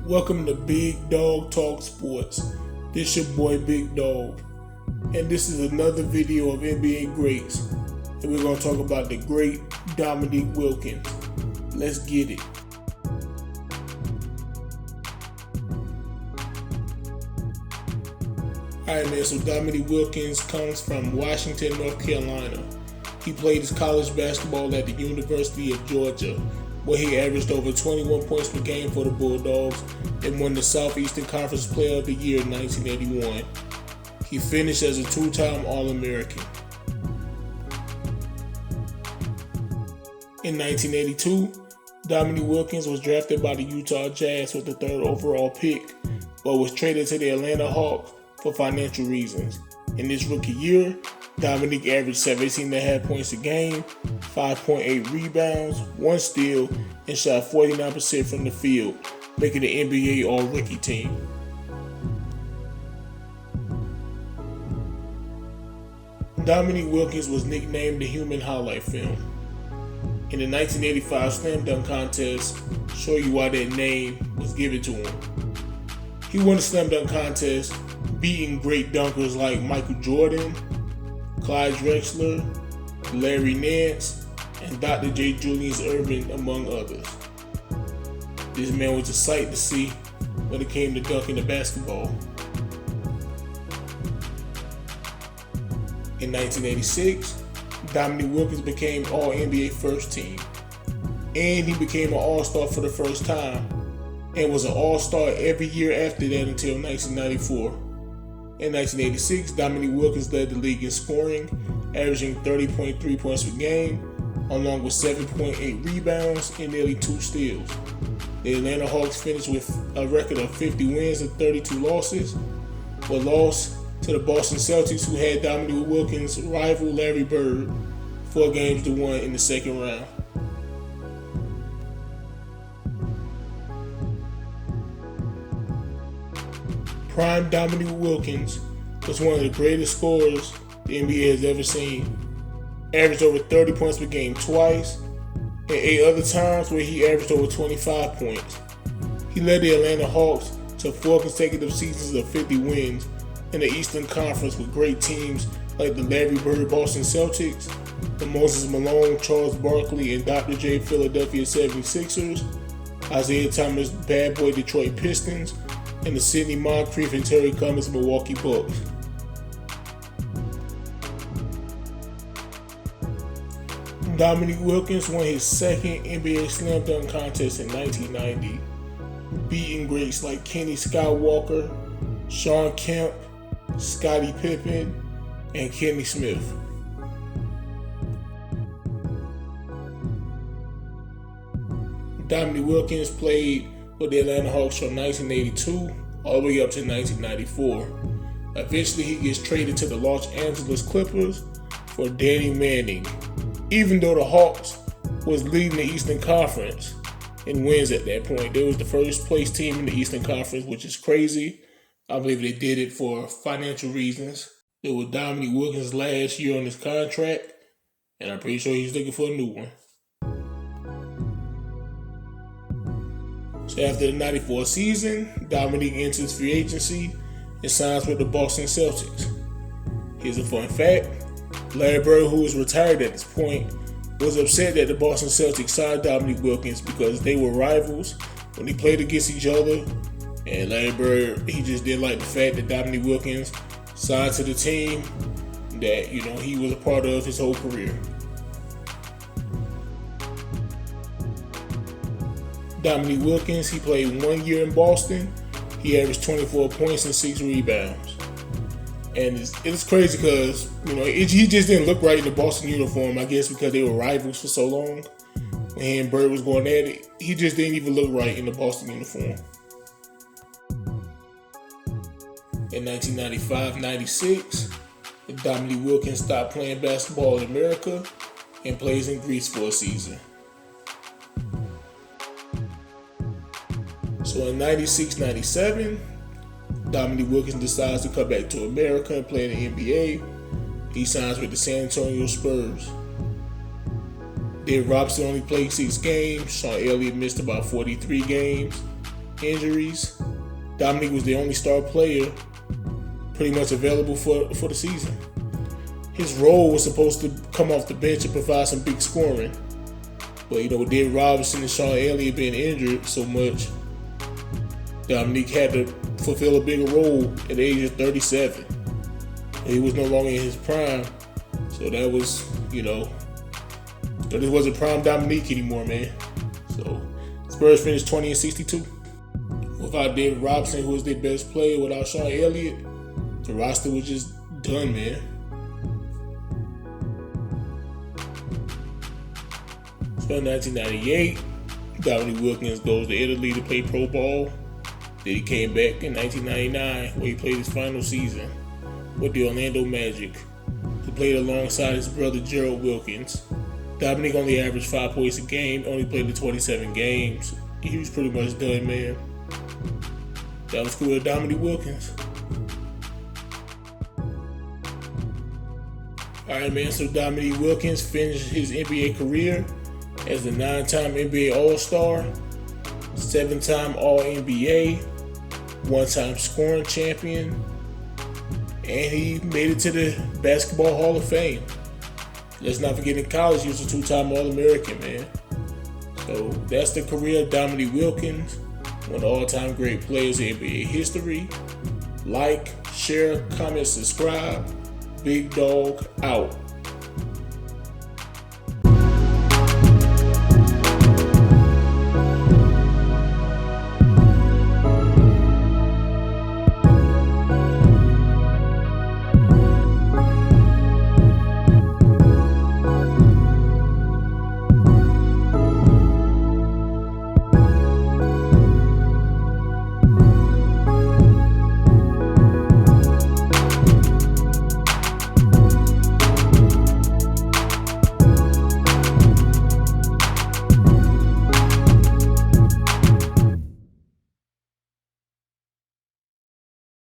Welcome to Big Dog Talk Sports. This your boy Big Dog, and this is another video of NBA greats, and we're going to talk about the great Dominique Wilkins. Let's get it. Alright man, so Dominique Wilkins comes from Washington, North Carolina. He played his college basketball at the University of Georgia, where he averaged over 21 points per game for the Bulldogs and won the Southeastern Conference Player of the Year in 1981. He finished as a two-time All-American. In 1982, Dominique Wilkins was drafted by the Utah Jazz with the 3rd overall pick, but was traded to the Atlanta Hawks for financial reasons. In his rookie year, Dominique averaged 17.5 points a game, 5.8 rebounds, 1 steal, and shot 49% from the field, making the NBA All-Rookie team. Dominique Wilkins was nicknamed the Human Highlight Film. In the 1985 Slam Dunk Contest, show you why that name was given to him. He won the Slam Dunk Contest, beating great dunkers like Michael Jordan, Clyde Drexler, Larry Nance, and Dr. J. Julius Erving, among others. This man was a sight to see when it came to dunking the basketball. In 1986, Dominique Wilkins became All-NBA First Team, and he became an All-Star for the first time, and was an All-Star every year after that until 1994. In 1986, Dominique Wilkins led the league in scoring, averaging 30.3 points per game, along with 7.8 rebounds and nearly 2 steals. The Atlanta Hawks finished with a record of 50 wins and 32 losses, but lost to the Boston Celtics, who had Dominique Wilkins' rival Larry Bird 4-1 in the second round. Prime Dominique Wilkins was one of the greatest scorers the NBA has ever seen. Averaged over 30 points per game twice, and 8 other times where he averaged over 25 points. He led the Atlanta Hawks to 4 consecutive seasons of 50 wins in the Eastern Conference with great teams like the Larry Bird Boston Celtics, the Moses Malone, Charles Barkley, and Dr. J Philadelphia 76ers, Isaiah Thomas Bad Boy Detroit Pistons, and the Sidney Moncrief and Terry Cummings Milwaukee Bucks. Dominique Wilkins won his second NBA Slam Dunk Contest in 1990, beating greats like Kenny Skywalker, Shawn Kemp, Scottie Pippen, and Kenny Smith. Dominique Wilkins played with the Atlanta Hawks from 1982 all the way up to 1994. Eventually, he gets traded to the Los Angeles Clippers for Danny Manning, even though the Hawks was leading the Eastern Conference in wins at that point. They was the first place team in the Eastern Conference, which is crazy. I believe they did it for financial reasons. It was Dominique Wilkins' last year on his contract, and I'm pretty sure he's looking for a new one. So after the 94 season, Dominique enters free agency and signs with the Boston Celtics. Here's a fun fact. Larry Bird, who was retired at this point, was upset that the Boston Celtics signed Dominique Wilkins because they were rivals when they played against each other. And Larry Bird, he just didn't like the fact that Dominique Wilkins signed to the team that, he was a part of his whole career. Dominique Wilkins, he played 1 year in Boston. He averaged 24 points and 6 rebounds. And it's crazy because, he just didn't look right in the Boston uniform, I guess because they were rivals for so long. When he and Bird was going at it, he just didn't even look right in the Boston uniform. In 1995-96, Dominique Wilkins stopped playing basketball in America and plays in Greece for a season. So in 96-97, Dominique Wilkins decides to come back to America and play in the NBA. He signs with the San Antonio Spurs. Dave Robinson only played 6 games. Sean Elliott missed about 43 games. injuries. Dominique was the only star player pretty much available for the season. His role was supposed to come off the bench and provide some big scoring. But, with David Robinson and Sean Elliott being injured so much, Dominique had to fulfill a bigger role at the age of 37. He was no longer in his prime. So that was, this wasn't prime Dominique anymore, man. So Spurs finished 20-62. Without David Robinson, who was their best player, without Sean Elliott, the roster was just done, man. So in 1998, Dominique Wilkins goes to Italy to play pro ball. Then he came back in 1999, where he played his final season with the Orlando Magic. He played alongside his brother Gerald Wilkins. Dominique only averaged 5 points a game, only played in 27 games. He was pretty much done, man. That was cool, Dominique Wilkins. Alright, man, so Dominique Wilkins finished his NBA career as a 9-time NBA All-Star, 7-time All-NBA, 1-time scoring champion, and he made it to the Basketball Hall of Fame. Let's not forget in college, he was a 2-time All-American, man. So that's the career of Dominique Wilkins, one of the all-time great players in NBA history. Like, share, comment, subscribe. Big Dog out.